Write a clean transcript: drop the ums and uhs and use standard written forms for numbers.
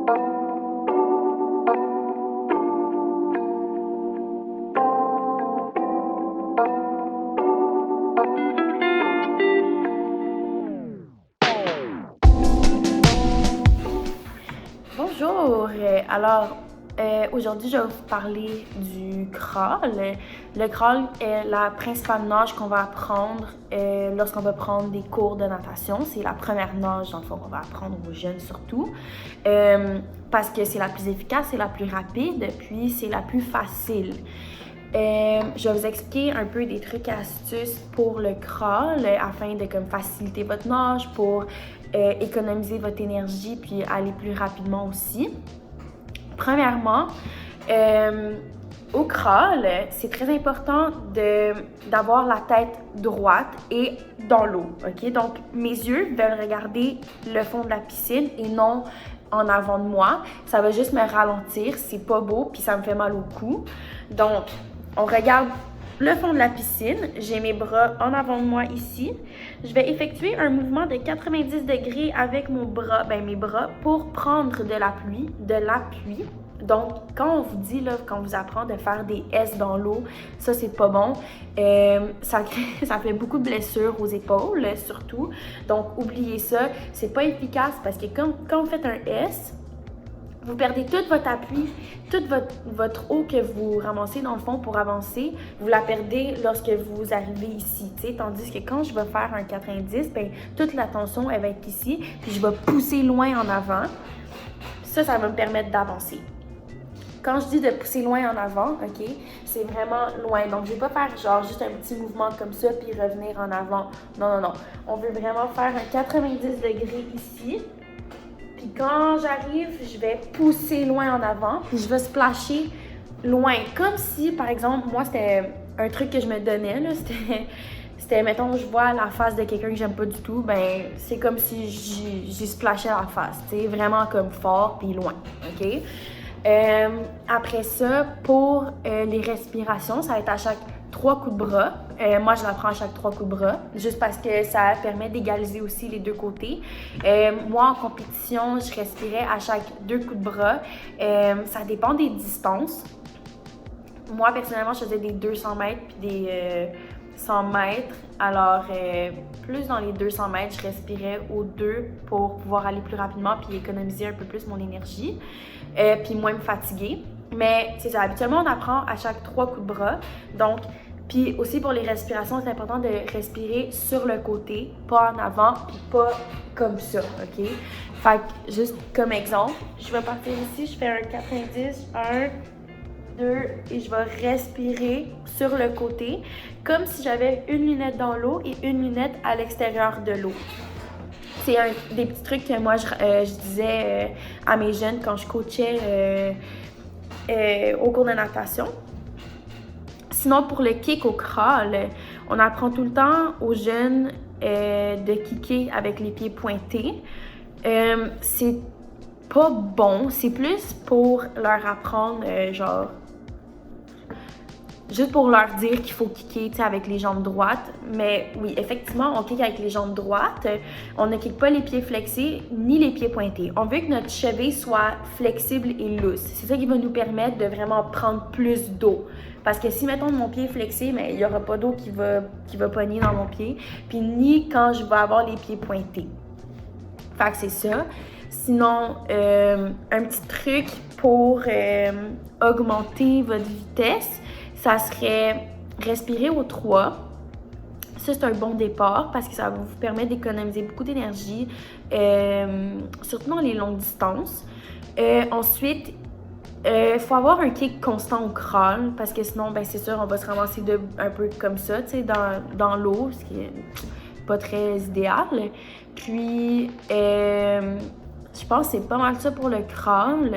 Bonjour, aujourd'hui je vais vous parler du crawl. Le crawl est la principale nage qu'on va apprendre lorsqu'on va prendre des cours de natation. C'est la première nage dans le fond qu'on va apprendre aux jeunes surtout, parce que c'est la plus efficace, c'est la plus rapide, puis c'est la plus facile. Je vais vous expliquer un peu des trucs et astuces pour le crawl afin de faciliter votre nage, pour économiser votre énergie puis aller plus rapidement aussi. Premièrement, au crawl, c'est très important d'avoir la tête droite et dans l'eau, ok? Donc, mes yeux veulent regarder le fond de la piscine et non en avant de moi. Ça va juste me ralentir, c'est pas beau puis ça me fait mal au cou. Donc, on regarde le fond de la piscine, j'ai mes bras en avant de moi ici. Je vais effectuer un mouvement de 90 degrés avec mes bras pour prendre de l'appui. Donc, quand on vous dit, là, quand on vous apprend de faire des S dans l'eau, ça, c'est pas bon. Ça fait beaucoup de blessures aux épaules, surtout. Donc, oubliez ça. C'est pas efficace parce que quand vous faites un S, vous perdez tout votre appui, toute votre eau que vous ramassez dans le fond pour avancer, vous la perdez lorsque vous arrivez ici, t'sais. Tandis que quand je vais faire un 90, toute la tension, elle va être ici, puis je vais pousser loin en avant. Ça va me permettre d'avancer. Quand je dis de pousser loin en avant, ok, c'est vraiment loin. Donc, je vais pas faire genre juste un petit mouvement comme ça puis revenir en avant. Non. On veut vraiment faire un 90 degrés ici. Puis quand j'arrive, je vais pousser loin en avant, puis je vais splasher loin. Comme si, par exemple, moi, c'était un truc que je me donnais, là, c'était, mettons, je vois la face de quelqu'un que j'aime pas du tout, c'est comme si j'y splashais la face, tu sais, vraiment comme fort puis loin, ok? Après ça, pour les respirations, ça va être à chaque 3 coups de bras. Moi, je la prends à chaque 3 coups de bras, juste parce que ça permet d'égaliser aussi les deux côtés. Moi, en compétition, je respirais à chaque 2 coups de bras. Ça dépend des distances. Moi, personnellement, je faisais des 200 mètres puis des 100 mètres. Alors, plus dans les 200 mètres, je respirais aux deux pour pouvoir aller plus rapidement puis économiser un peu plus mon énergie, puis moins me fatiguer. Mais c'est ça, habituellement, on apprend à chaque 3 coups de bras. Donc, puis aussi pour les respirations, c'est important de respirer sur le côté, pas en avant, puis pas comme ça, ok? Fait que, juste comme exemple, je vais partir ici, je fais un 90, 1, 2, et je vais respirer sur le côté, comme si j'avais une lunette dans l'eau et une lunette à l'extérieur de l'eau. C'est des petits trucs que moi, je disais à mes jeunes quand je coachais au cours de natation. Sinon, pour le kick au crawl, on apprend tout le temps aux jeunes de kicker avec les pieds pointés. C'est pas bon, c'est plus pour leur apprendre, juste pour leur dire qu'il faut kicker avec les jambes droites. Mais oui, effectivement, on kick avec les jambes droites. On ne kick pas les pieds flexés ni les pieds pointés. On veut que notre cheville soit flexible et lousse. C'est ça qui va nous permettre de vraiment prendre plus d'eau. Parce que si, mettons, mon pied est flexé, mais il n'y aura pas d'eau qui va pogner dans mon pied. Puis ni quand je vais avoir les pieds pointés. Fait que c'est ça. Sinon, un petit truc pour augmenter votre vitesse, ça serait respirer au 3. Ça, c'est un bon départ parce que ça va vous permettre d'économiser beaucoup d'énergie, surtout dans les longues distances. Ensuite, faut avoir un kick constant au crawl parce que sinon, c'est sûr, on va se ramasser un peu comme ça, tu sais, dans l'eau, ce qui est pas très idéal. Puis, je pense que c'est pas mal ça pour le crawl.